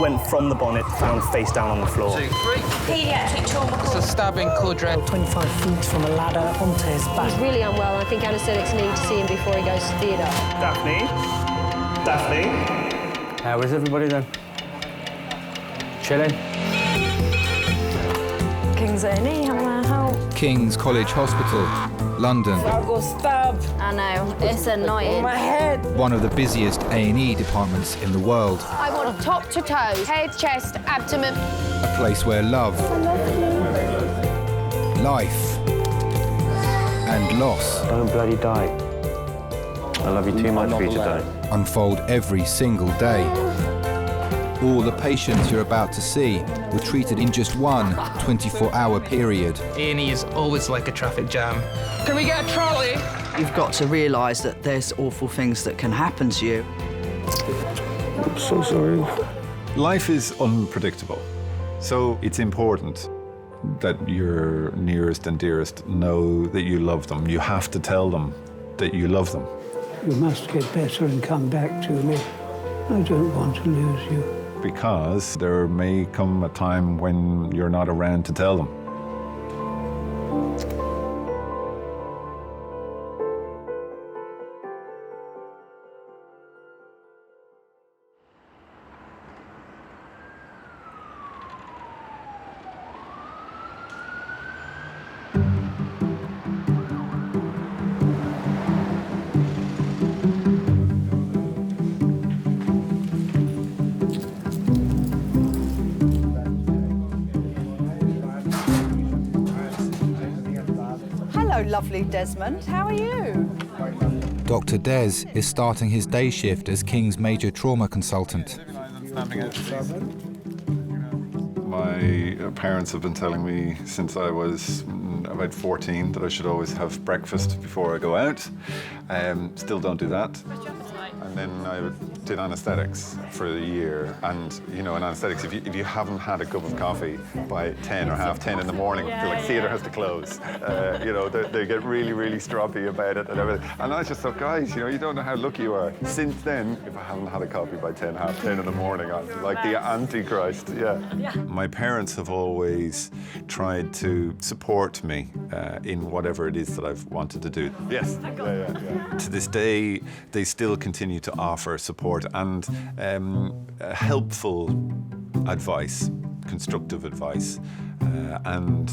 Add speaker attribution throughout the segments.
Speaker 1: went from the bonnet, found face down on the floor.
Speaker 2: 2, 3.
Speaker 3: Paediatric trauma
Speaker 2: It's
Speaker 3: call.
Speaker 2: a stabbing quadrant.
Speaker 4: 25 feet from a ladder onto his back.
Speaker 5: He's really unwell, and I think anaesthetics need to see him before he goes to theatre.
Speaker 1: Daphne? Daphne?
Speaker 6: How is everybody then? Chilling?
Speaker 7: King's A&E, how can I help?
Speaker 8: King's College Hospital, London.
Speaker 7: I got stabbed.
Speaker 5: I know, it's annoying.
Speaker 7: My head.
Speaker 8: One of the busiest A&E departments in the world.
Speaker 5: I want top to toe, head, chest, abdomen.
Speaker 8: A place where love, life, and loss
Speaker 6: Don't bloody die. I love you too much for you to die.
Speaker 8: unfold every single day. All the patients you're about to see were treated in just one 24-hour period.
Speaker 2: A&E is always like a traffic jam. Can we get a trolley?
Speaker 9: You've got to realise that there's awful things that can happen to you.
Speaker 6: I'm so sorry.
Speaker 10: Life is unpredictable, so it's important that your nearest and dearest know that you love them. You have to tell them that you love them.
Speaker 4: You must get better and come back to me. I don't want to lose you.
Speaker 10: Because there may come a time when you're not around to tell them.
Speaker 7: Hello, lovely Desmond. How are you?
Speaker 8: Dr. Des is starting his day shift as King's major trauma consultant.
Speaker 10: My parents have been telling me since I was about 14 that I should always have breakfast before I go out. Still don't do that. And then I did anaesthetics for a year. And, you know, in anaesthetics, if you haven't had a cup of coffee by 10 or half 10 in the morning, I feel like theatre has to close. You know, they get really, really stroppy about it and everything. And I just thought, guys, you know, you don't know how lucky you are. Since then, if I haven't had a coffee by 10, half 10 in the morning, I'm like the Antichrist, yeah. My parents have always tried to support me in whatever it is that I've wanted to do. Yes, yeah. To this day, they still continue to offer support and helpful advice, constructive advice, and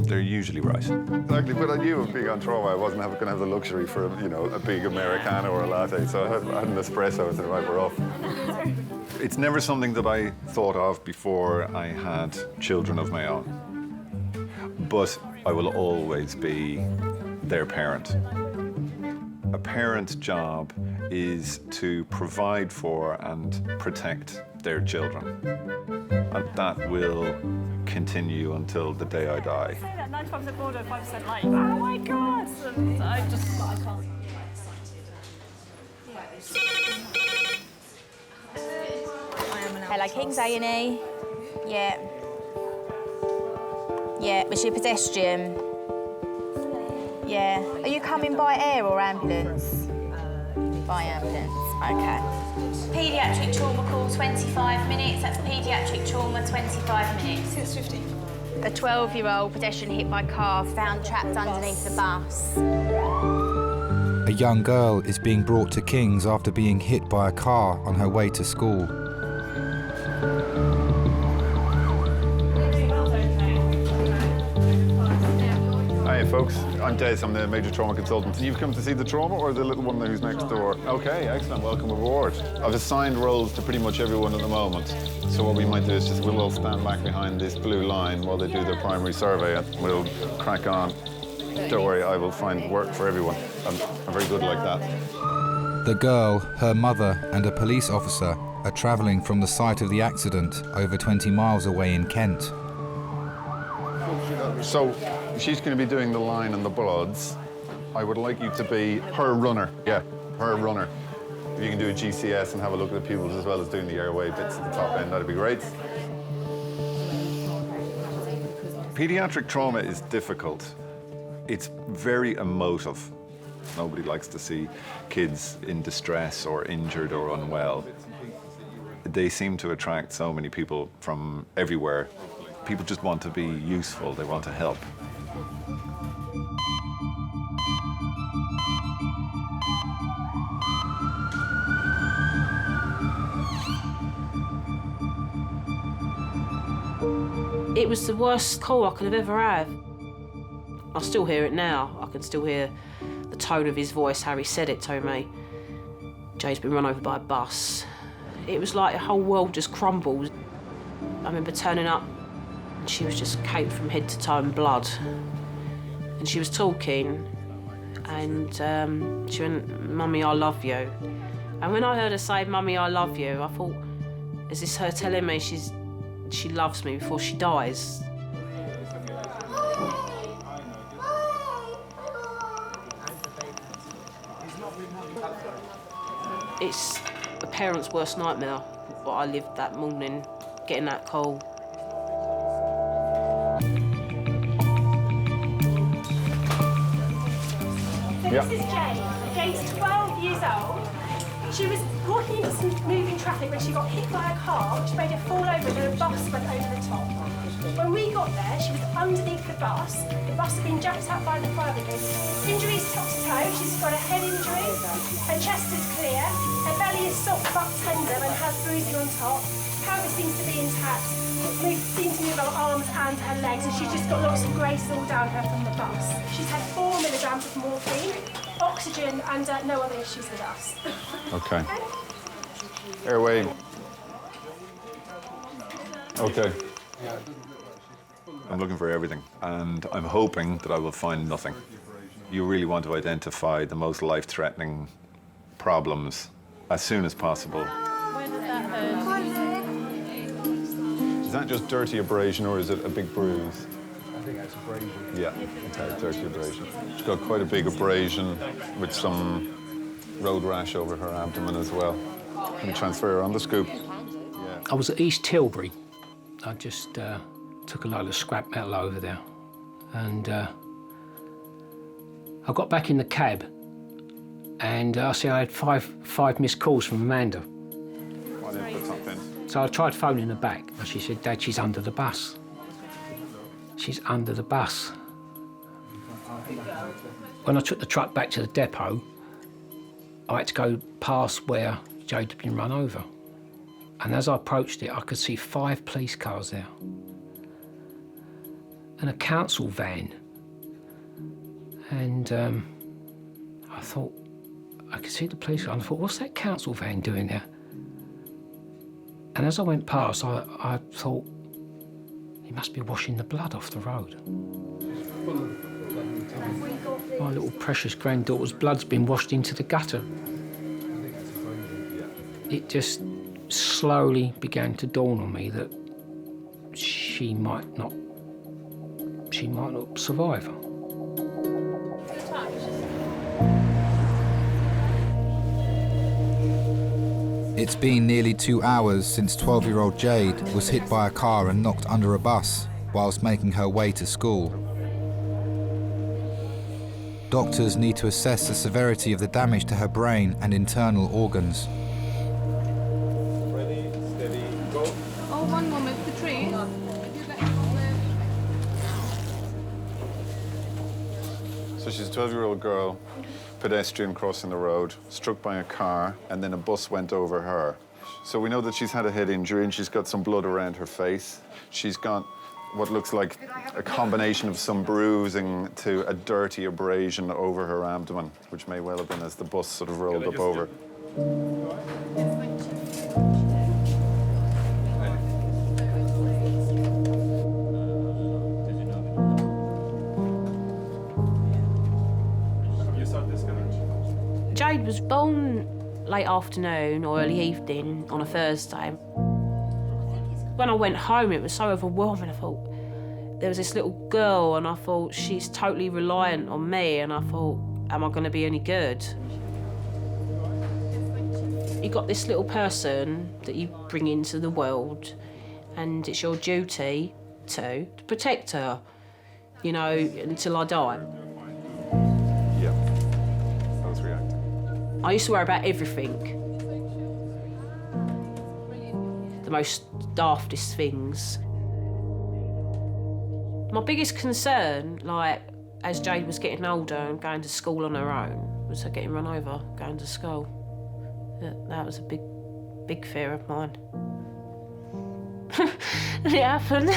Speaker 10: they're usually right. Exactly, but I knew of being on trauma, I wasn't going to have the luxury for, you know, a big Americano or a latte, so I had an espresso and said, right, we're off. It's never something that I thought of before I had children of my own, but I will always be their parent. A parent's job is to provide for and protect their children. And that will continue until the day I die.
Speaker 7: 95% border, 5% light. Oh my God! I can't.
Speaker 3: Hello, King's A&E. Yeah. Yeah, was she a pedestrian? Yeah. Are you coming by air or ambulance? By ambulance, okay. Paediatric trauma call, 25 minutes. That's paediatric trauma, 25 minutes.
Speaker 7: 6:50.
Speaker 3: A 12-year-old pedestrian hit by car, found trapped underneath the bus.
Speaker 8: A young girl is being brought to King's after being hit by a car on her way to school.
Speaker 10: Hi folks, I'm Des, I'm the major trauma consultant. You've come to see the trauma or the little one who's next door? Okay, excellent, welcome aboard. I've assigned roles to pretty much everyone at the moment. So what we might do is we'll all stand back behind this blue line while they do their primary survey and we'll crack on. Don't worry, I will find work for everyone. I'm very good like that.
Speaker 8: The girl, her mother and a police officer are travelling from the site of the accident over 20 miles away in Kent.
Speaker 10: So she's going to be doing the line and the bloods. I would like you to be her runner. Yeah, her runner. If you can do a GCS and have a look at the pupils as well as doing the airway bits at the top end, that'd be great. Pediatric trauma is difficult. It's very emotive. Nobody likes to see kids in distress or injured or unwell. they seem to attract so many people from everywhere. People just want to be useful, they want to help.
Speaker 11: It was the worst call I could have ever had. I still hear it now. I can still hear the tone of his voice, how he said it to me. Jade's been run over by a bus. It was like the whole world just crumbled. I remember turning up and she was just caked from head to toe in blood. And she was talking and she went, "Mummy, I love you." And when I heard her say, "Mummy, I love you," I thought, is this her telling me she loves me before she dies? It's a parent's worst nightmare, what I lived that morning, getting that call.
Speaker 12: So this is Jade. Jade's 12 years old. She was walking into some moving traffic when she got hit by a car, which made her fall over and a bus went over the top. When we got there, she was underneath the bus. The bus had been jacked up by the fire brigade. Injuries top to toe. She's got a head injury. Her chest is clear. Her belly is soft but tender and has bruising on top. Pelvis seems to be intact. Seems to move her arms and her legs, and she's just got lots of grey all down her from the bus. She's had 4 milligrams of morphine, oxygen, and no other issues with us.
Speaker 10: Okay. Airway. Okay. I'm looking for everything, and I'm hoping that I will find nothing. You really want to identify the most life-threatening problems as soon as possible.
Speaker 7: Where did that hurt?
Speaker 10: Is that just dirty abrasion, or is it a big bruise?
Speaker 13: I think that's abrasion.
Speaker 10: Yeah, okay, dirty abrasion. She's got quite a big abrasion with some road rash over her abdomen as well. Can we transfer her on the scoop? Yeah.
Speaker 13: I was at East Tilbury. I just took a load of scrap metal over there. And I got back in the cab and I see I had five missed calls from Amanda.
Speaker 10: Why didn't you put something?
Speaker 13: So I tried phoning her back and she said, "Dad, she's under the bus. She's under the bus." When I took the truck back to the depot, I had to go past where Jade had been run over. And as I approached it, I could see 5 police cars there and a council van. And I thought, I could see the police car, and I thought, what's that council van doing there? And as I went past, I thought, he must be washing the blood off the road. My little precious granddaughter's blood's been washed into the gutter. It just slowly began to dawn on me that she might not survive.
Speaker 8: It's been nearly 2 hours since 12-year-old Jade was hit by a car and knocked under a bus whilst making her way to school. Doctors need to assess the severity of the damage to her brain and internal organs.
Speaker 10: Ready, steady, go.
Speaker 5: Oh, one moment, the tree.
Speaker 10: So she's a 12-year-old girl, pedestrian crossing the road, struck by a car, and then a bus went over her. So we know that she's had a head injury and she's got some blood around her face. She's got what looks like a combination of some bruising to a dirty abrasion over her abdomen, which may well have been as the bus sort of rolled up over.
Speaker 11: Jade was born late afternoon or early evening on a Thursday. When I went home, it was so overwhelming. I thought, there was this little girl, and I thought, she's totally reliant on me, and I thought, am I going to be any good? You got this little person that you bring into the world, and it's your duty to protect her, you know, until I die.
Speaker 10: Yeah, I was reacting.
Speaker 11: I used to worry about everything. the most daftest things. My biggest concern, like, as Jade was getting older and going to school on her own, was her getting run over going to school. That was a big fear of mine. And it happened.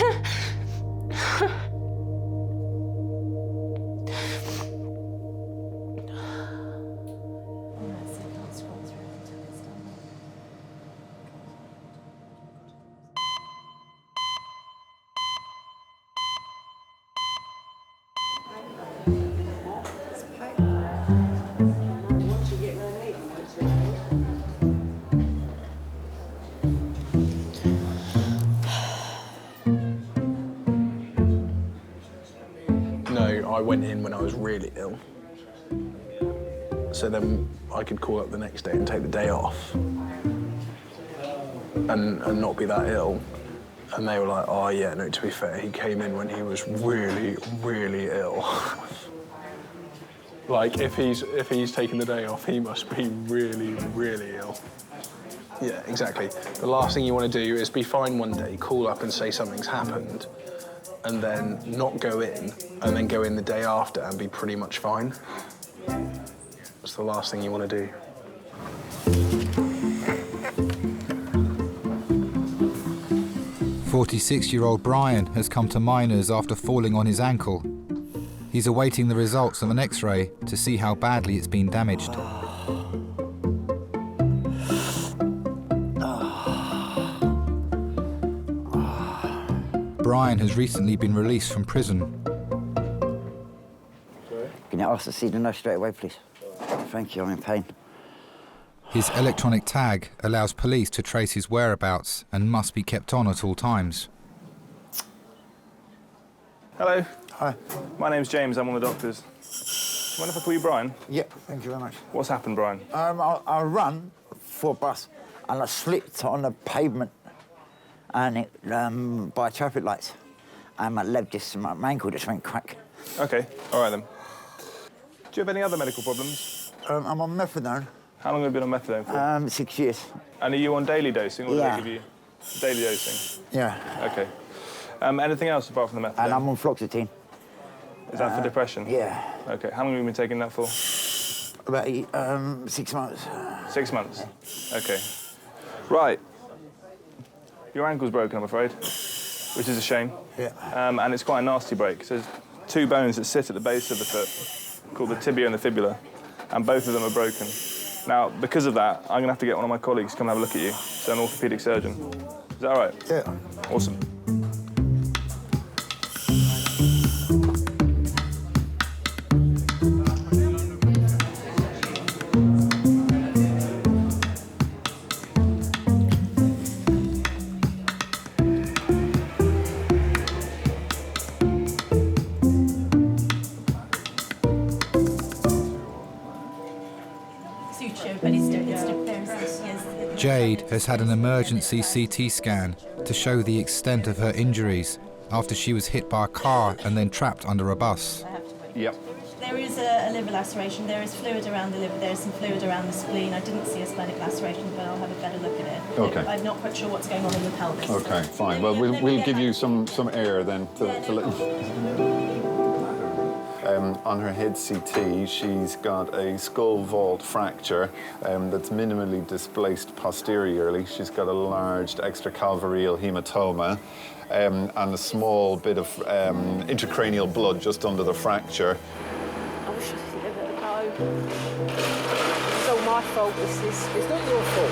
Speaker 14: I went in when I was really ill. So then I could call up the next day and take the day off and not be that ill. And they were like, oh yeah, no, to be fair, he came in when he was really, really ill. Like, if he's taking the day off, he must be really, really ill. Yeah, exactly. The last thing you want to do is be fine one day, call up and say something's happened, and then not go in, and then go in the day after and be pretty much fine. That's the last thing you want to do.
Speaker 8: "46-year-old Brian has come to Miners after falling on his ankle. He's awaiting the results of an X-ray to see how badly it's been damaged. Brian has recently been released from prison.
Speaker 15: Can you ask to see the nurse straight away, please? Thank you, I'm in pain.
Speaker 8: His electronic tag allows police to trace his whereabouts and must be kept on at all times.
Speaker 1: Hello.
Speaker 15: Hi.
Speaker 1: My name's James, I'm one of the doctors. Mind if I call you Brian?
Speaker 15: Yeah, thank you very much.
Speaker 1: What's happened, Brian?
Speaker 15: I ran for a bus and I slipped on the pavement and it, by traffic lights, and my leg my ankle just went crack.
Speaker 1: Okay, all right then. Do you have any other medical problems?
Speaker 15: I'm on methadone.
Speaker 1: How long have you been on methadone for?
Speaker 15: 6 years.
Speaker 1: And are you on daily dosing, or do
Speaker 15: Yeah.
Speaker 1: they give you daily dosing?
Speaker 15: Yeah.
Speaker 1: Okay. Anything else apart from the methadone?
Speaker 15: And I'm on fluoxetine.
Speaker 1: Is that for depression?
Speaker 15: Yeah.
Speaker 1: Okay, how long have you been taking that for?
Speaker 15: About 6 months.
Speaker 1: 6 months? Okay. Right. Your ankle's broken, I'm afraid, which is a shame.
Speaker 15: Yeah.
Speaker 1: And it's quite a nasty break. So there's two bones that sit at the base of the foot, called the tibia and the fibula, and both of them are broken. Now, because of that, I'm gonna have to get one of my colleagues to come have a look at you, so an orthopedic surgeon. Is that all right?
Speaker 15: Yeah.
Speaker 1: Awesome.
Speaker 8: Jade has had an emergency CT scan to show the extent of her injuries after she was hit by a car and then trapped under a bus.
Speaker 1: Yep.
Speaker 16: There is a liver laceration, there is fluid around the liver, there is some fluid around the spleen. I didn't see a splenic laceration, but I'll have a better look at it.
Speaker 10: Okay.
Speaker 16: I'm not quite sure what's going on in the pelvis.
Speaker 10: Okay, fine. Well, we'll give you some air then to let on her head CT, she's got a skull vault fracture that's minimally displaced posteriorly. She's got a large extracalvareal hematoma and a small bit of intracranial blood just under the fracture.
Speaker 11: I wish I could give it a go. It's all my fault, this is. It's not your fault.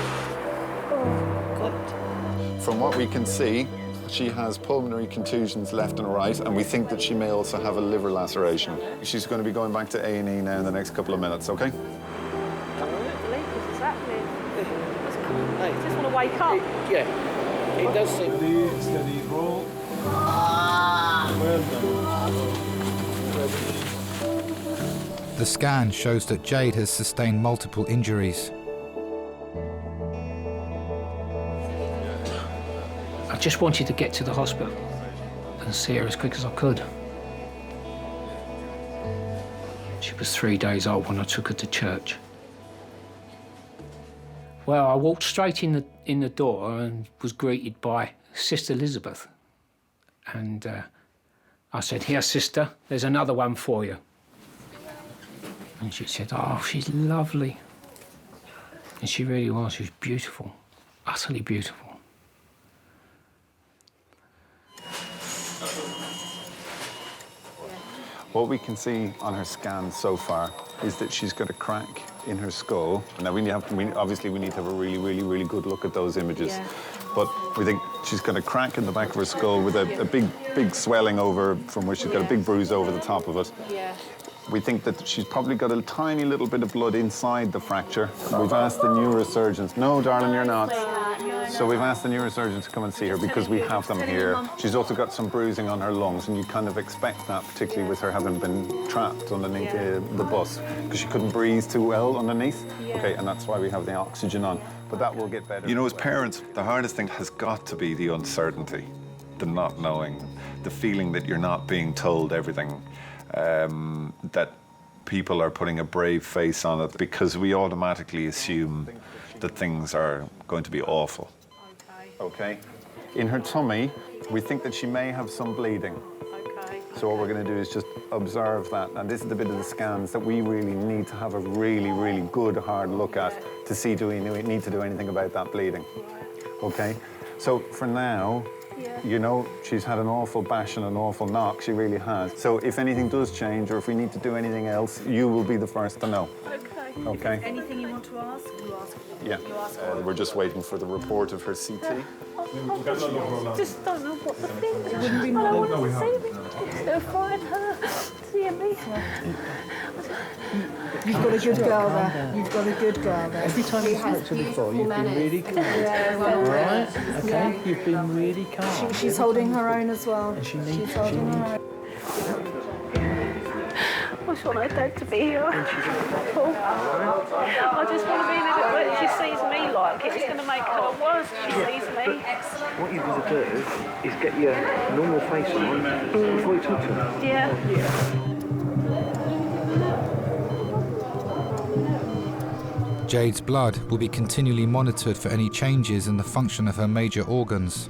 Speaker 11: Oh, God.
Speaker 10: From what we can see, she has pulmonary contusions left and right, and we think that she may also have a liver laceration. She's going to be going back to A&E now in the next couple of minutes, OK?
Speaker 11: I don't believe this is happening. I just want to wake up.
Speaker 13: Yeah, it does seem.
Speaker 17: Steady roll.
Speaker 8: The scan shows that Jade has sustained multiple injuries.
Speaker 13: I just wanted to get to the hospital and see her as quick as I could. She was 3 days old when I took her to church. Well, I walked straight in the door and was greeted by Sister Elizabeth. And I said, "Here, sister, there's another one for you." And she said, "Oh, she's lovely." And she really was. She was beautiful, utterly beautiful.
Speaker 10: What we can see on her scan so far is that she's got a crack in her skull. Now, obviously we need to have a really, really, really good look at those images.
Speaker 11: Yeah.
Speaker 10: But we think she's got a crack in the back of her skull with a big swelling over from where she's got a big bruise over the top of it.
Speaker 11: Yeah.
Speaker 10: We think that she's probably got a tiny little bit of blood inside the fracture. We've asked the neurosurgeons. No, darling, you're not. So we've asked the neurosurgeons to come and see her because we have them here. She's also got some bruising on her lungs, and you kind of expect that, particularly with her having been trapped underneath the bus, because she couldn't breathe too well underneath. Okay, and that's why we have the oxygen on. But that will get better. You know, as parents, the hardest thing has got to be the uncertainty, the not knowing, the feeling that you're not being told everything. That people are putting a brave face on it because we automatically assume that things are going to be awful. Okay. In her tummy, we think that she may have some bleeding.
Speaker 11: Okay.
Speaker 10: So what we're going to do is just observe that. And this is the bit of the scans that we really need to have a really, really good, hard look at to see do we need to do anything about that bleeding. Okay. So for now, you know, she's had an awful bash and an awful knock, she really has. So if anything does change or if we need to do anything else, you will be the first to know.
Speaker 16: Okay.
Speaker 10: Okay?
Speaker 16: Anything you want to ask, you ask.
Speaker 10: Yeah. We're just waiting for the report of her CT.
Speaker 12: Just don't know what to think. I don't want to see me. They'll find her, seeing me.
Speaker 4: You've got a good girl there. You've got a good girl there. Every time you spoke to her before, you've been really calm.
Speaker 16: Yeah,
Speaker 4: all right? Okay, you've been really calm.
Speaker 16: She's holding her own as well.
Speaker 4: And she
Speaker 16: She's holding her own.
Speaker 12: I just want her dad to be here. I just want to be in it, but if she sees me like it, it's going to make her worse if she sees me.
Speaker 17: What you've got to do is get your normal face on before you talk to her.
Speaker 12: Yeah.
Speaker 8: Jade's blood will be continually monitored for any changes in the function of her major organs.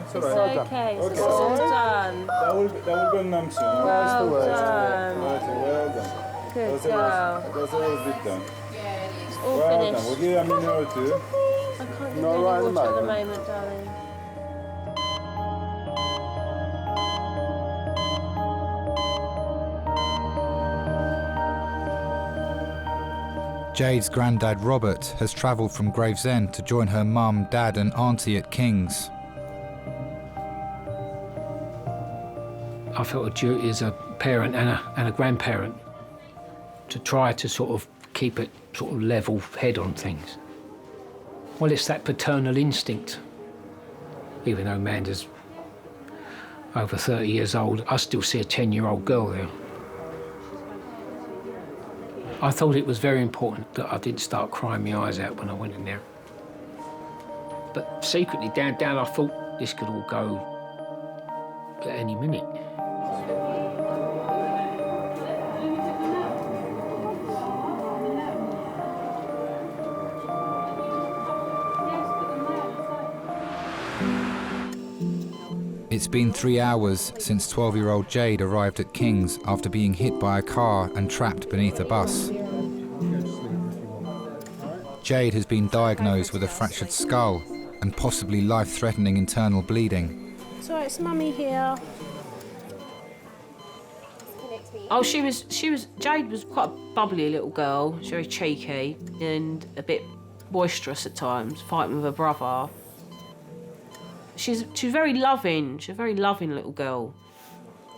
Speaker 1: It's okay.
Speaker 11: It's all done.
Speaker 1: That will go numb soon.
Speaker 11: Well done.
Speaker 1: Well done.
Speaker 11: Good
Speaker 1: That's
Speaker 11: girl.
Speaker 1: That's all bit done.
Speaker 11: It's all
Speaker 1: Well
Speaker 11: finished.
Speaker 1: done. We'll give you a minute or two.
Speaker 11: I can't give you
Speaker 1: No,
Speaker 11: any
Speaker 1: right at the
Speaker 11: water at the
Speaker 1: moment.
Speaker 11: moment, darling.
Speaker 8: Jade's granddad Robert has travelled from Gravesend to join her mum, dad and auntie at King's.
Speaker 13: I felt a duty as a parent and a grandparent to try to sort of keep it sort of level head on things. Well, it's that paternal instinct. Even though Amanda's over 30 years old, I still see a 10-year-old girl there. I thought it was very important that I didn't start crying my eyes out when I went in there. But secretly, down, I thought this could all go at any minute.
Speaker 8: It's been 3 hours since 12-year-old Jade arrived at King's after being hit by a car and trapped beneath a bus. Jade has been diagnosed with a fractured skull and possibly life-threatening internal bleeding.
Speaker 11: So it's Mummy here. Oh, Jade was quite a bubbly little girl. She was very cheeky and a bit boisterous at times, fighting with her brother. She's very loving. She's a very loving little girl.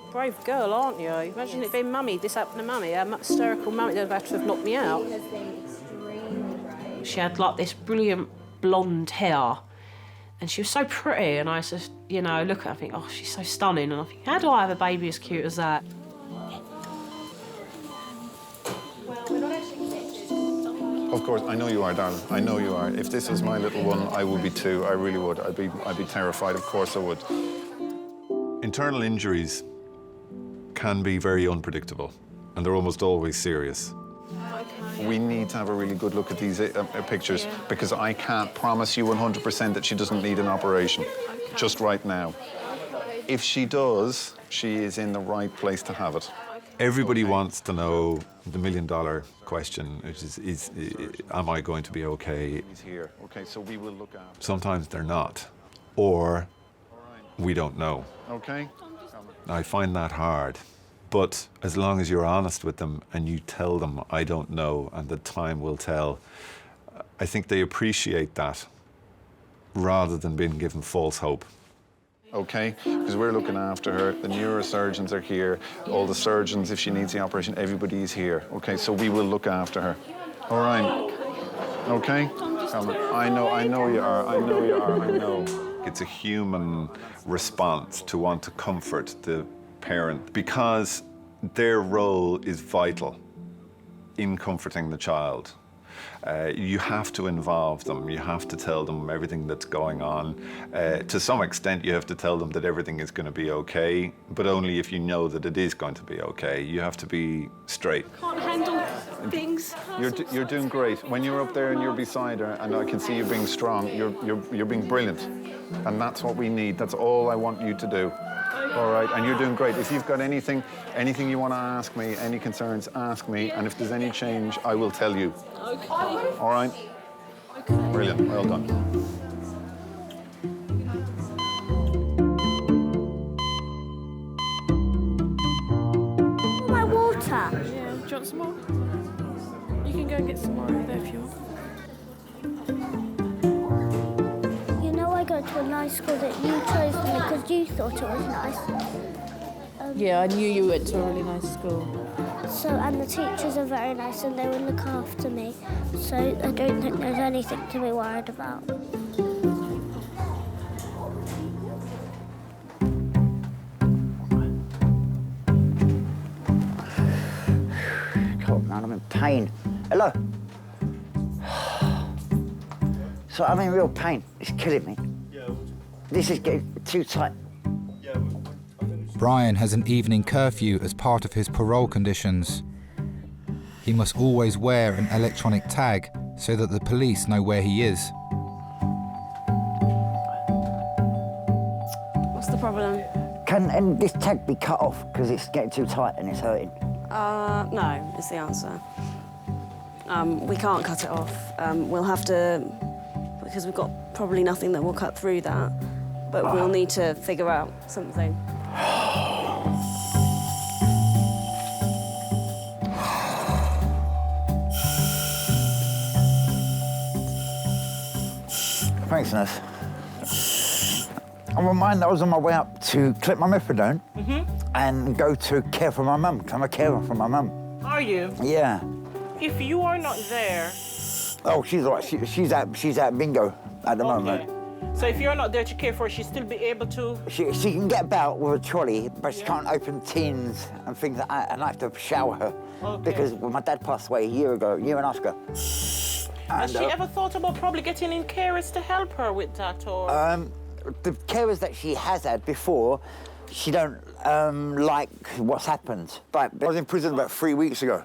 Speaker 11: Brave girl, aren't you? Imagine it being Mummy. This happened to Mummy. A hysterical Mummy that would have to have knocked me out. She had like this brilliant blonde hair, and she was so pretty. And I just, look at her and think, oh, she's so stunning. And I think, how do I have a baby as cute as that?
Speaker 16: Well, we're not actually connected.
Speaker 10: Of course, I know you are, darling. I know you are. If this was my little one, I would be too. I really would. I'd be terrified. Of course I would. Internal injuries can be very unpredictable, and they're almost always serious. We need to have a really good look at these pictures because I can't promise you 100% that she doesn't need an operation just right now. If she does, she is in the right place to have it. Everybody wants to know the million-dollar question, which is am I going to be okay? He's here. Okay, so we will look after. Sometimes they're not, or we don't know. Okay. I find that hard. But as long as you're honest with them and you tell them, I don't know, and the time will tell, I think they appreciate that rather than being given false hope. Okay, because we're looking after her. The neurosurgeons are here. All the surgeons, if she needs the operation, everybody's here. Okay, so we will look after her. All right. Okay? I know you are. I know. It's a human response to want to comfort the parent because their role is vital in comforting the child. You have to involve them. You have to tell them everything that's going on. To some extent, you have to tell them that everything is going to be okay, but only if you know that it is going to be okay. You have to be straight.
Speaker 11: Can't handle things.
Speaker 10: You're doing great. When you're up there and you're beside her, and I can see you being strong, you're being brilliant. And that's what we need. That's all I want you to do. All right, and you're doing great. If you've got anything you want to ask me, any concerns, ask me. And if there's any change, I will tell you.
Speaker 11: Okay.
Speaker 10: All right?
Speaker 11: Okay.
Speaker 10: Brilliant. Well done.
Speaker 18: My water.
Speaker 7: Yeah, do you want some more? You can go and get some more over there if you want.
Speaker 18: I go to a nice school that you chose me because you thought it was nice.
Speaker 7: Yeah, I knew you went to a really nice school.
Speaker 18: And the teachers are very nice and they will look after me. So I don't think there's anything to be worried about.
Speaker 15: God, man, I'm in pain. Hello? So I'm in real pain. It's killing me. This is getting too tight.
Speaker 8: Brian has an evening curfew as part of his parole conditions. He must always wear an electronic tag so that the police know where he is.
Speaker 5: What's the problem?
Speaker 15: Can this tag be cut off because it's getting too tight and it's hurting?
Speaker 5: No, is the answer. We can't cut it off. We'll have to, because we've got probably nothing that will cut through that, but we'll need to figure out something.
Speaker 15: Thanks, nurse. I'm reminded I was on my way up to clip my methadone and go to care for my mum, because I'm a carer for my mum.
Speaker 19: Are you?
Speaker 15: Yeah.
Speaker 19: If you are not there...
Speaker 15: Oh, she's all right. She's at bingo at the moment.
Speaker 19: So if you're not there to care for her, she'll still be able to...
Speaker 15: She can get about with a trolley, but she can't open tins and things like that, and I have to shower her. Because my dad passed away a year and a half ago.
Speaker 19: Has she ever thought about probably getting in carers to help her with that, or...?
Speaker 15: The carers that she has had before, she don't like what's happened. But I was in prison about 3 weeks ago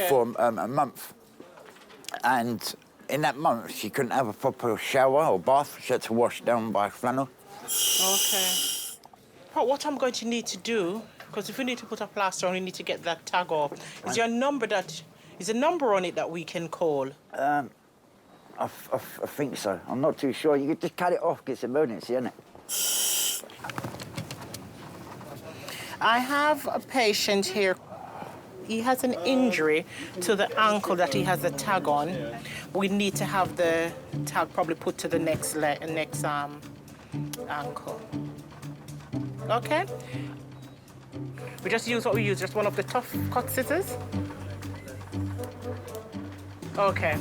Speaker 15: for a month. And in that month, she couldn't have a proper shower or bath. She had to wash down by flannel.
Speaker 19: Okay. But what I'm going to need to do, because if we need to put a plaster on, we need to get that tag off. Is there a number on it that we can call?
Speaker 15: I think so. I'm not too sure. You could just cut it off, because it's an emergency, isn't it?
Speaker 19: I have a patient here. He has an injury to the ankle that he has a tag on. We need to have the tag probably put to the next ankle. Okay? We just use what we use, just one of the tough cut scissors. Okay.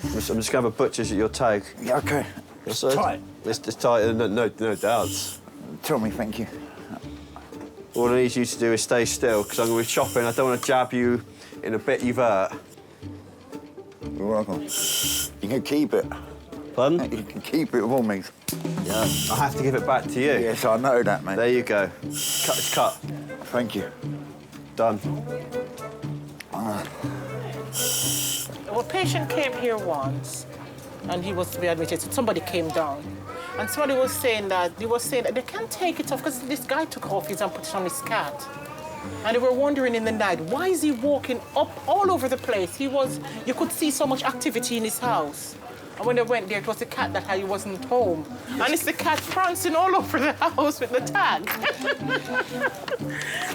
Speaker 20: I'm just going to have a butcher's at your tag.
Speaker 15: Yeah, OK.
Speaker 20: It's tight. It's tight, no doubts.
Speaker 15: Tell me, thank you.
Speaker 20: All I need you to do is stay still, because I'm going to be chopping. I don't want to jab you in a bit you've hurt.
Speaker 15: You're welcome. You can keep it.
Speaker 20: Pardon?
Speaker 15: You can keep it with all means.
Speaker 20: Yeah. I have to give it back to you.
Speaker 15: Yes, I know that, mate.
Speaker 20: There you go. It's cut.
Speaker 15: Thank you.
Speaker 20: Done.
Speaker 19: A patient came here once, and he was to be admitted. So somebody came down, and somebody was saying that they can't take it off because this guy took off his and put it on his cat. And they were wondering in the night, why is he walking up all over the place? You could see so much activity in his house. And when they went there, it was the cat that he wasn't home. And it's the cat prancing all over the house with the tag.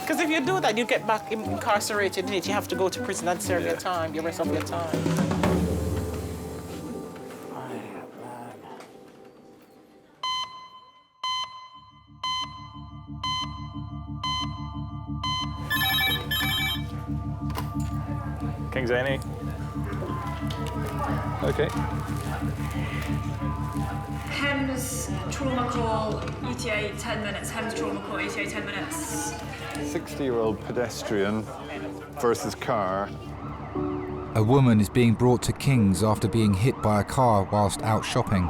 Speaker 19: Because if you do that, you get back incarcerated, innit? You have to go to prison and serve your time, the rest of your time.
Speaker 1: King's A&E. Okay.
Speaker 7: Hems trauma call, ETA 10 minutes. Hems trauma call, ETA 10 minutes.
Speaker 10: 60-year-old pedestrian versus car.
Speaker 8: A woman is being brought to King's after being hit by a car whilst out shopping.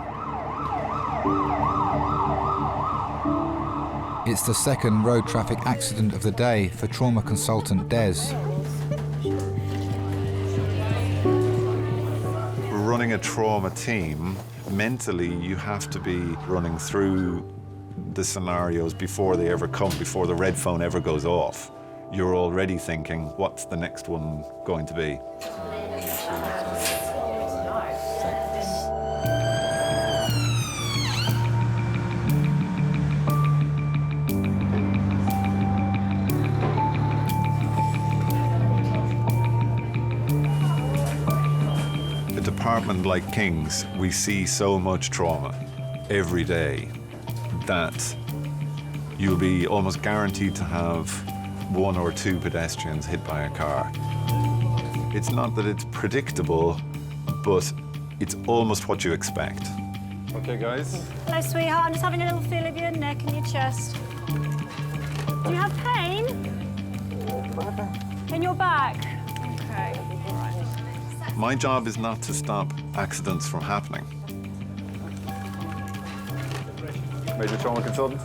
Speaker 8: It's the second road traffic accident of the day for trauma consultant Des.
Speaker 10: Running a trauma team, mentally you have to be running through the scenarios before they ever come, before the red phone ever goes off. You're already thinking, what's the next one going to be? Department like King's, we see so much trauma every day that you'll be almost guaranteed to have 1 or 2 pedestrians hit by a car. It's not that it's predictable, but it's almost what you expect. Okay, guys?
Speaker 16: Hello, sweetheart. I'm just having a little feel of your neck and your chest. Do you have pain? In your back? Okay.
Speaker 10: My job is not to stop accidents from happening.
Speaker 1: Major trauma consultant?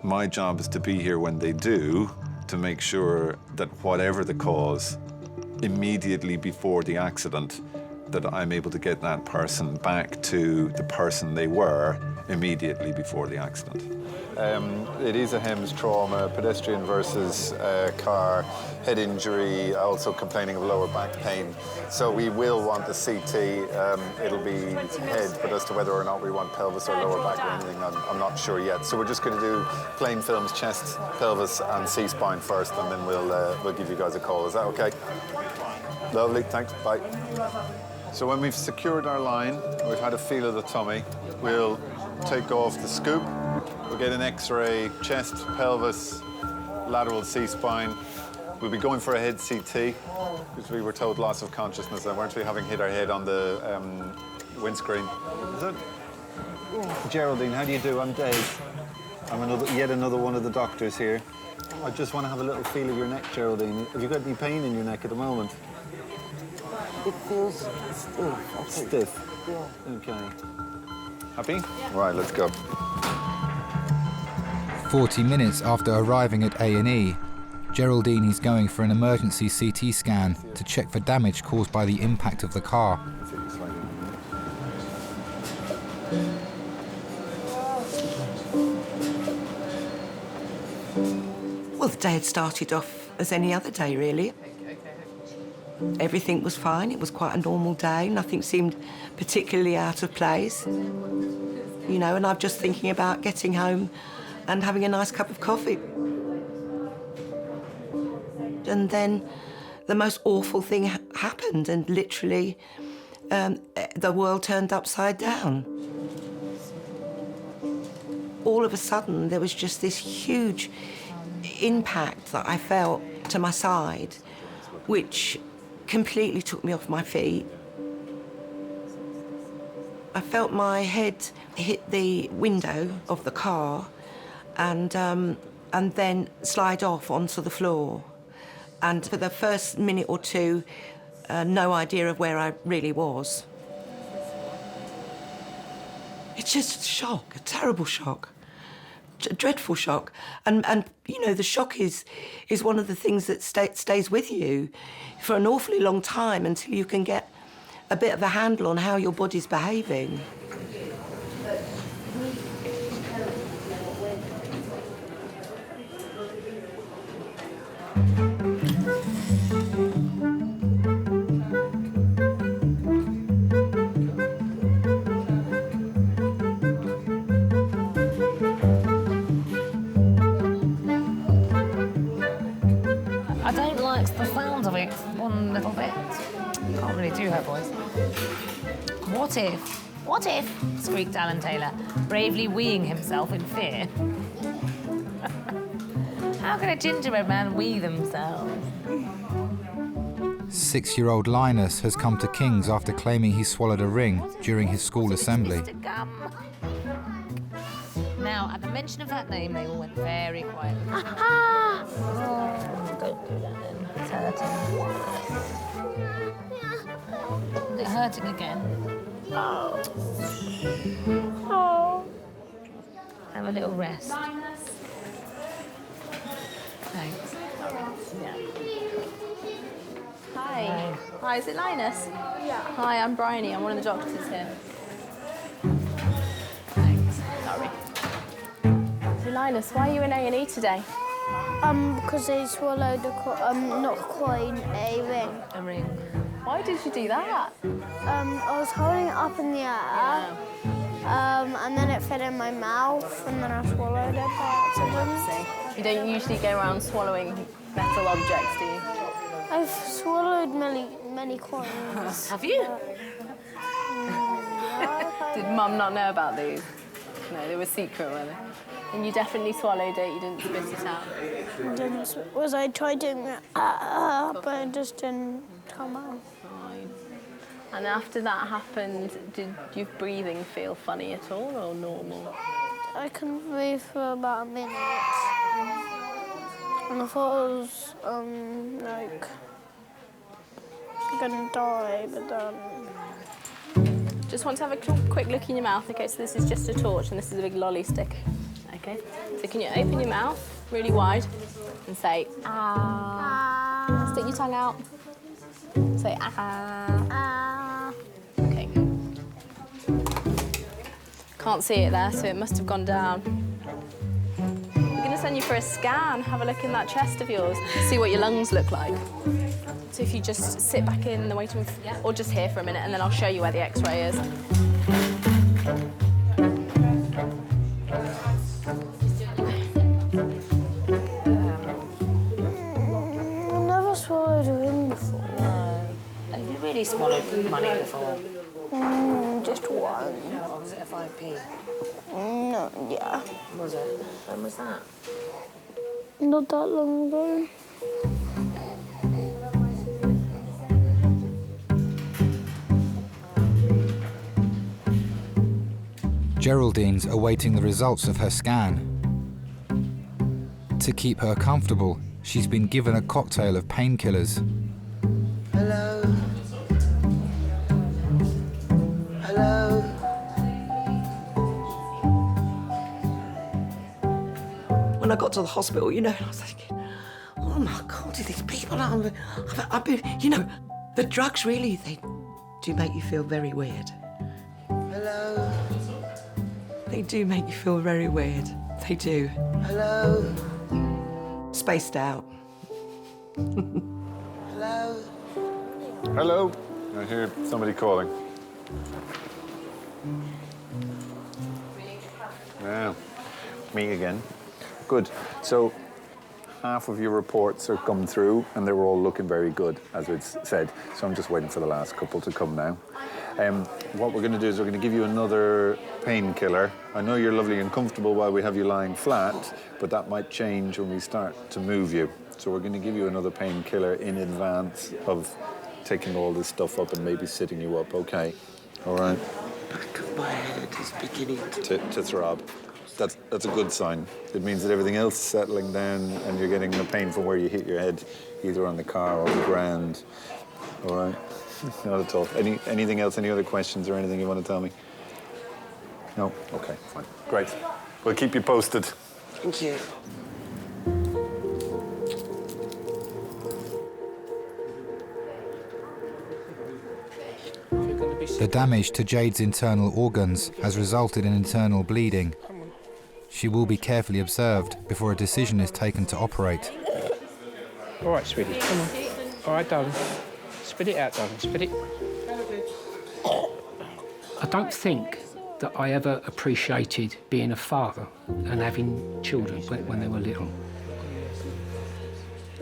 Speaker 10: My job is to be here when they do, to make sure that whatever the cause, immediately before the accident, that I'm able to get that person back to the person they were immediately before the accident.
Speaker 21: It is a HEMS trauma, pedestrian versus car, head injury, also complaining of lower back pain. So we will want the CT, it'll be head, but as to whether or not we want pelvis or lower back or anything, I'm not sure yet. So we're just going to do plain films, chest, pelvis and C-spine first, and then we'll give you guys a call. Is that okay? Lovely, thanks, bye. So when we've secured our line, we've had a feel of the tummy, we'll take off the scoop. We'll get an X-ray, chest, pelvis, lateral C-spine. We'll be going for a head CT, because we were told loss of consciousness, and weren't we, having hit our head on the windscreen? Is it?
Speaker 20: Geraldine, how do you do? I'm Dave. I'm yet another one of the doctors here. I just want to have a little feel of your neck, Geraldine. Have you got any pain in your neck at the moment?
Speaker 22: It feels stiff.
Speaker 20: Stiff?
Speaker 22: Yeah.
Speaker 20: Okay.
Speaker 10: Happy?
Speaker 21: Yeah. Right, let's go.
Speaker 8: 40 minutes after arriving at A&E, Geraldine is going for an emergency CT scan to check for damage caused by the impact of the car.
Speaker 22: Well, the day had started off as any other day, really. Everything was fine. It was quite a normal day. Nothing seemed particularly out of place. You know, and I'm just thinking about getting home and having a nice cup of coffee. And then the most awful thing happened, and literally the world turned upside down. All of a sudden, there was just this huge impact that I felt to my side, which completely took me off my feet. I felt my head hit the window of the car and then slide off onto the floor. And for the first minute or two, no idea of where I really was. It's just a shock, a terrible shock, a dreadful shock. And you know, the shock is one of the things that stays with you for an awfully long time until you can get a bit of a handle on how your body's behaving.
Speaker 2: I don't like the sound of it one little bit. Can't really do her voice. What if, squeaked Alan Taylor, bravely weeing himself in fear. How can a gingerbread man wee themselves?
Speaker 8: 6-year-old Linus has come to King's after claiming he swallowed a ring during his school assembly.
Speaker 2: Now, at the mention of that name, they all went very quiet. Oh, don't do that then. It's hurting. Is it hurting again? Oh. Have a little rest. Thanks.
Speaker 9: Yeah. Hi. Hi, is it Linus? Yeah. Hi, I'm Bryony. I'm one of the doctors here.
Speaker 2: Thanks.
Speaker 9: Sorry. So, Linus, why are you in A&E today?
Speaker 18: Because they swallowed not quite a ring.
Speaker 2: A ring.
Speaker 9: Why did you do that?
Speaker 18: I was holding it up in the air, and then it fell in my mouth, and then I swallowed it by accident.
Speaker 9: You don't usually go around swallowing metal objects, do you?
Speaker 18: I've swallowed many coins.
Speaker 9: Have you? Did Mum not know about these? No, they were secret, were they? And you definitely swallowed it, you didn't spit it out?
Speaker 18: I tried doing it, but it just didn't come out.
Speaker 9: Fine. And after that happened, did your breathing feel funny at all or normal?
Speaker 18: I couldn't breathe for about a minute. And I thought I was, gonna die, but
Speaker 9: Just want to have a quick look in your mouth. Okay, so this is just a torch and this is a big lolly stick. Okay, so can you open your mouth really wide and say, ah. Stick your tongue out. Say, ah. Okay. Can't see it there, so it must have gone down. We're going to send you for a scan. Have a look in that chest of yours. See what your lungs look like. So if you just sit back in the waiting room, or just here for a minute, and then I'll show you where the X-ray is.
Speaker 18: I've never swallowed a ring before.
Speaker 2: Have you really swallowed money before?
Speaker 18: Just one.
Speaker 2: Or was it a 5p?
Speaker 18: No, yeah.
Speaker 2: Was it? When was that?
Speaker 18: Not that long ago.
Speaker 8: Geraldine's awaiting the results of her scan. To keep her comfortable, she's been given a cocktail of painkillers.
Speaker 22: Hello? Hello? When I got to the hospital, you know, I was thinking, oh my God, do these people I've been, you know, the drugs really, they do make you feel very weird. Hello? They do make you feel very weird. They do. Hello? Spaced out.
Speaker 10: Hello? Hello? I hear somebody calling. Yeah, me again. Good. So, half of your reports are come through, and they were all looking very good, as it's said. So I'm just waiting for the last couple to come now. What we're going to do is we're going to give you another painkiller. I know you're lovely and comfortable while we have you lying flat, but that might change when we start to move you. So we're going to give you another painkiller in advance of taking all this stuff up and maybe sitting you up, okay? All right?
Speaker 22: Back of my head is beginning
Speaker 10: to throb. That's a good sign. It means that everything else is settling down and you're getting the pain from where you hit your head, either on the car or the ground. All right. Not at all. Anything else? Any other questions or anything you want to tell me? No? Okay, fine. Great. We'll keep you posted.
Speaker 22: Thank you.
Speaker 8: The damage to Jade's internal organs has resulted in internal bleeding. She will be carefully observed before a decision is taken to operate.
Speaker 13: All right, sweetie, come on. All right, darling. Spit it out, darling, spit it. I don't think that I ever appreciated being a father and having children when they were little.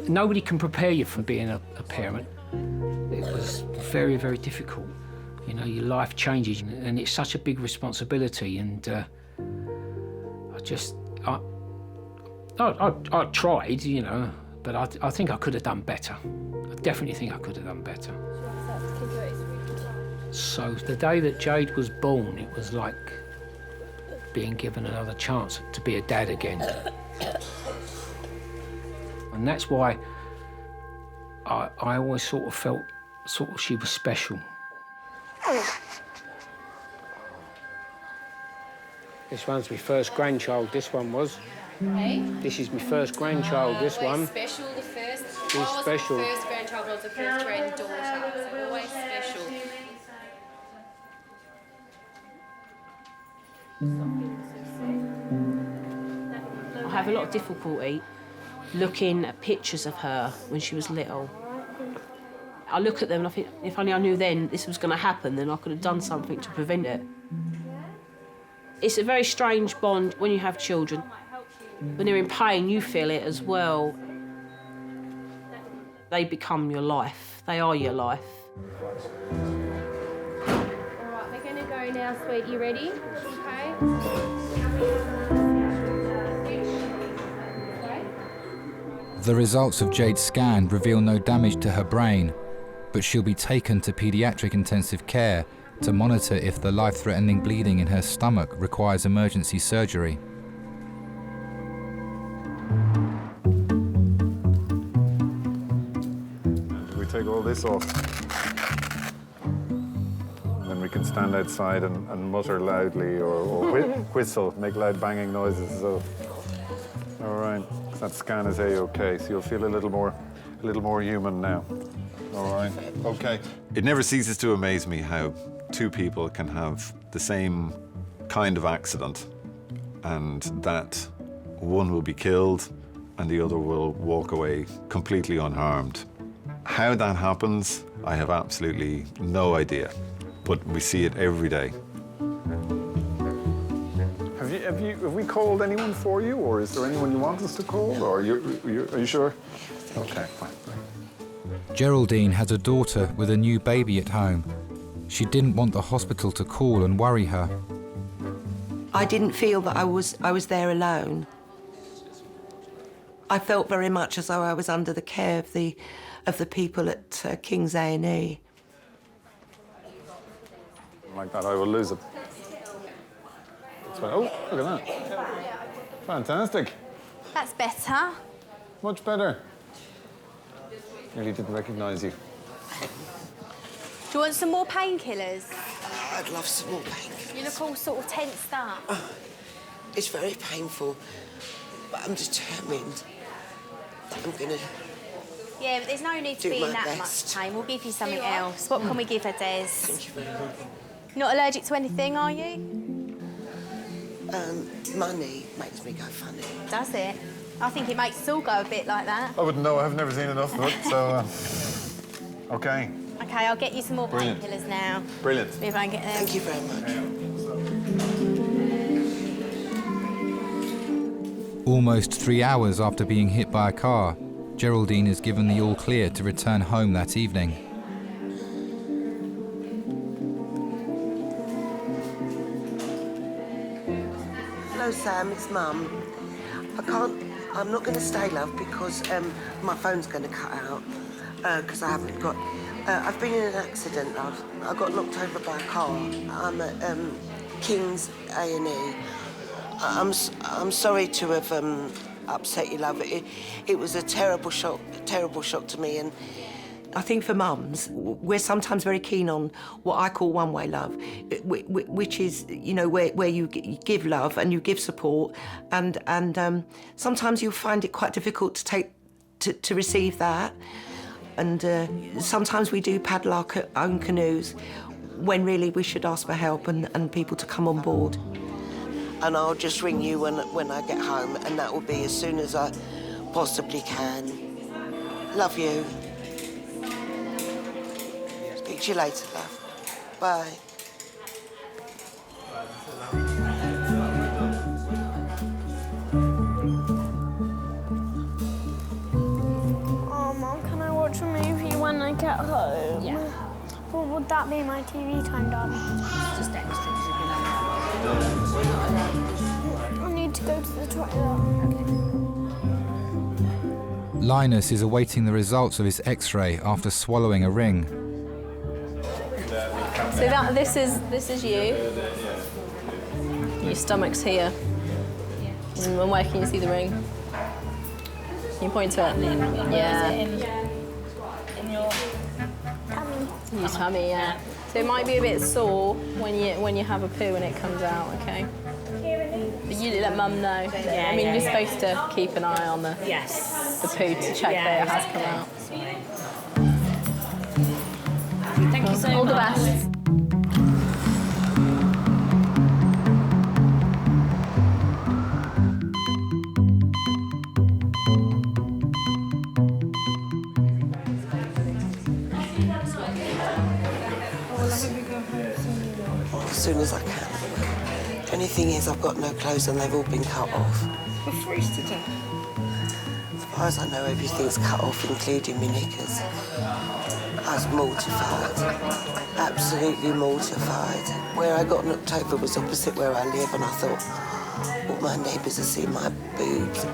Speaker 13: Nobody can prepare you for being a parent. It was very, very difficult. You know, your life changes and it's such a big responsibility, and I tried, you know, but I think I could have done better. I definitely think I could have done better. So the day that Jade was born, it was like being given another chance to be a dad again. And that's why I always sort of felt she was special. This one's my first grandchild, this one was.
Speaker 9: Hey?
Speaker 13: This is my first grandchild, this one.
Speaker 9: Special, the first.
Speaker 13: It's special.
Speaker 9: The first grandchild was the first granddaughter. So always special.
Speaker 11: I have a lot of difficulty looking at pictures of her when she was little. I look at them and I think, if only I knew then this was going to happen, then I could have done something to prevent it. It's a very strange bond when you have children. When they're in pain, you feel it as well. They become your life. They are your life.
Speaker 9: All right, we're going to go now, sweet. You ready? Okay.
Speaker 8: The results of Jade's scan reveal no damage to her brain, but she'll be taken to Pediatric intensive care to monitor if the life-threatening bleeding in her stomach requires emergency surgery.
Speaker 10: We take all this off. And then we can stand outside and mutter loudly or whistle, make loud banging noises. So, all right, that scan is A-OK, so you'll feel a little more human now. All right, OK. It never ceases to amaze me how two people can have the same kind of accident and that one will be killed and the other will walk away completely unharmed. How that happens, I have absolutely no idea, but we see it every day. Have we called anyone for you, or is there anyone you want us to call, or are you sure? Okay, fine.
Speaker 8: Geraldine has a daughter with a new baby at home. She didn't want the hospital to call and worry her.
Speaker 22: I didn't feel that I was there alone. I felt very much as though I was under the care of the people at King's A&E.
Speaker 10: Like that, I will lose it. Oh, look at that. Fantastic.
Speaker 18: That's better.
Speaker 10: Much better. Nearly didn't recognise you.
Speaker 18: Do you want some more painkillers?
Speaker 22: I'd love some more painkillers.
Speaker 18: You look all sort of tensed up.
Speaker 22: It's very painful, but I'm determined that I'm gonna.
Speaker 18: Yeah, but there's no need to
Speaker 22: do
Speaker 18: be in
Speaker 22: my
Speaker 18: that
Speaker 22: best.
Speaker 18: much pain. We'll give you something else. What can we give her, Des?
Speaker 22: Thank you very much.
Speaker 18: Not allergic to anything, are you?
Speaker 22: Money makes me go funny.
Speaker 18: Does it? I think it makes us all go a bit like that.
Speaker 10: I wouldn't know, I've never seen enough of it, so... OK.
Speaker 18: OK, I'll get you some more
Speaker 10: Brilliant.
Speaker 18: painkillers now.
Speaker 10: Brilliant.
Speaker 18: See if I can get them.
Speaker 22: Thank you very much.
Speaker 8: Almost 3 hours after being hit by a car, Geraldine is given the all-clear to return home that evening.
Speaker 22: Hello, Sam, it's Mum. I'm not going to stay, love, because my phone's going to cut out, because I haven't got... I've been in an accident, love. I got knocked over by a car. I'm at King's A&E. I'm sorry to have upset you, love. It was a terrible shock to me, and I think for mums, we're sometimes very keen on what I call one-way love, which is, you know, where you give love and you give support, and sometimes you find it quite difficult to receive that, and sometimes we do paddle our own canoes when really we should ask for help and people to come on board. And I'll just ring you when I get home, and that will be as soon as I possibly can. Love you. Speak to you later, love. Bye.
Speaker 18: Oh, Mum, can I watch a movie when I get home?
Speaker 2: Yeah.
Speaker 18: What would that be my TV turned on?
Speaker 2: Just extras.
Speaker 18: I need to go to the toilet.
Speaker 8: Linus is awaiting the results of his X-ray after swallowing a ring.
Speaker 9: So this is you. Your stomach's here. And where can you see the ring? Can you point to it? Yeah.
Speaker 18: In your tummy.
Speaker 9: Your tummy, yeah. So it might be a bit sore when you have a poo and it comes out, okay? But you let Mum know.
Speaker 2: Yeah,
Speaker 9: I mean, you're
Speaker 2: yeah.
Speaker 9: supposed to keep an eye on the poo to check that it has come out.
Speaker 2: Thank you so much.
Speaker 9: All the best.
Speaker 22: As soon as I can. The only thing is I've got no clothes and they've all been cut off.
Speaker 19: We're freezed to death.
Speaker 22: As far as I know, everything's cut off, including my knickers. I was mortified, absolutely mortified. Where I got knocked over was opposite where I live, and I thought, all my neighbours have seen my boobs.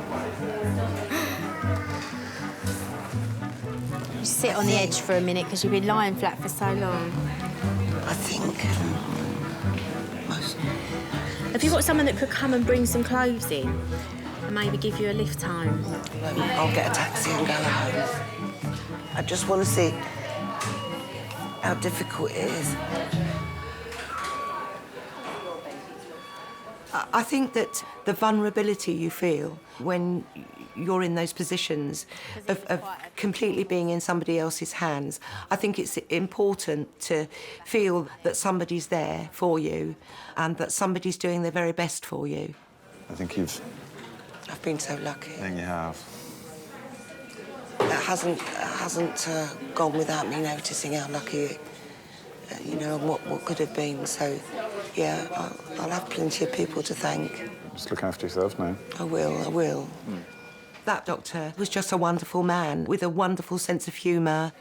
Speaker 3: Just sit on the edge for a minute because you've been lying flat for so long.
Speaker 22: I think
Speaker 3: Have you got someone that could come and bring some clothes in and maybe give you a lift home?
Speaker 22: I'll get a taxi and go home. I just want to see how difficult it is. I think that the vulnerability you feel when you're in those positions of completely being in somebody else's hands, I think it's important to feel that somebody's there for you and that somebody's doing their very best for you.
Speaker 10: I think
Speaker 22: I've been so lucky.
Speaker 10: I think you have.
Speaker 22: It hasn't gone without me noticing how lucky, you know, and what could have been. So, yeah, I'll have plenty of people to thank.
Speaker 10: Just look after yourself now.
Speaker 22: I will. That doctor was just a wonderful man with a wonderful sense of humour.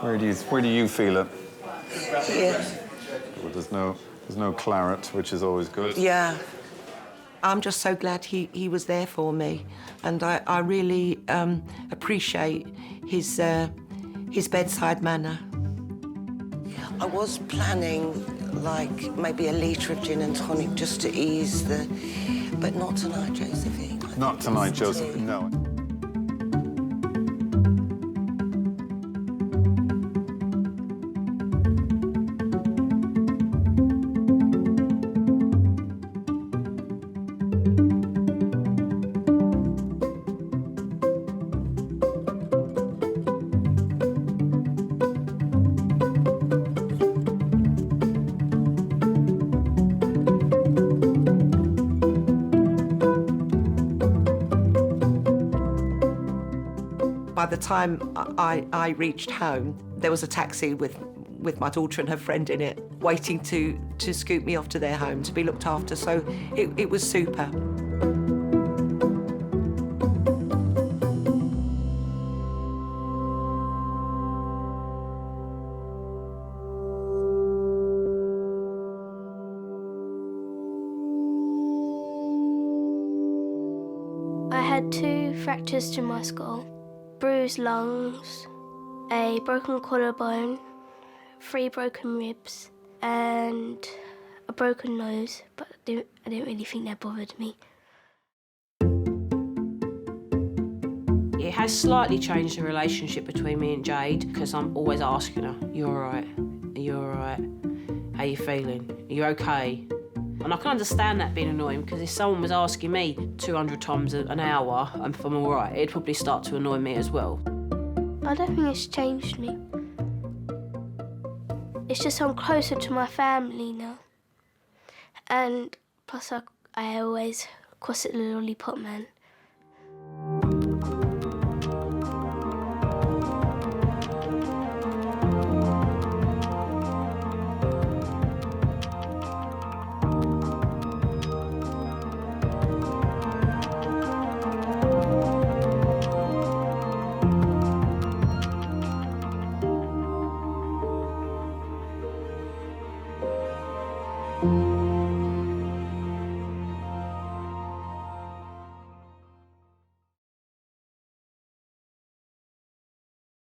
Speaker 10: Where do you feel it?
Speaker 22: Here.
Speaker 10: Well, there's no claret, which is always good.
Speaker 22: Yeah. I'm just so glad he was there for me, and I really appreciate his bedside manner. I was planning, like, maybe a litre of gin and tonic just to ease but not tonight, Josephine.
Speaker 10: Not tonight, Josephine, no.
Speaker 22: By the time I reached home, there was a taxi with my daughter and her friend in it, waiting to scoop me off to their home to be looked after. So it was super.
Speaker 18: I had 2 fractures to my skull, bruised lungs, a broken collarbone, 3 broken ribs, and a broken nose, but I didn't really think that bothered me.
Speaker 11: It has slightly changed the relationship between me and Jade because I'm always asking her, "You all right? Are you all right? How you feeling? Are you okay?" And I can understand that being annoying because if someone was asking me 200 times an hour if I'm all right, it'd probably start to annoy me as well.
Speaker 18: I don't think it's changed me. It's just I'm closer to my family now. And plus I always cross it the lollipop man.
Speaker 6: you.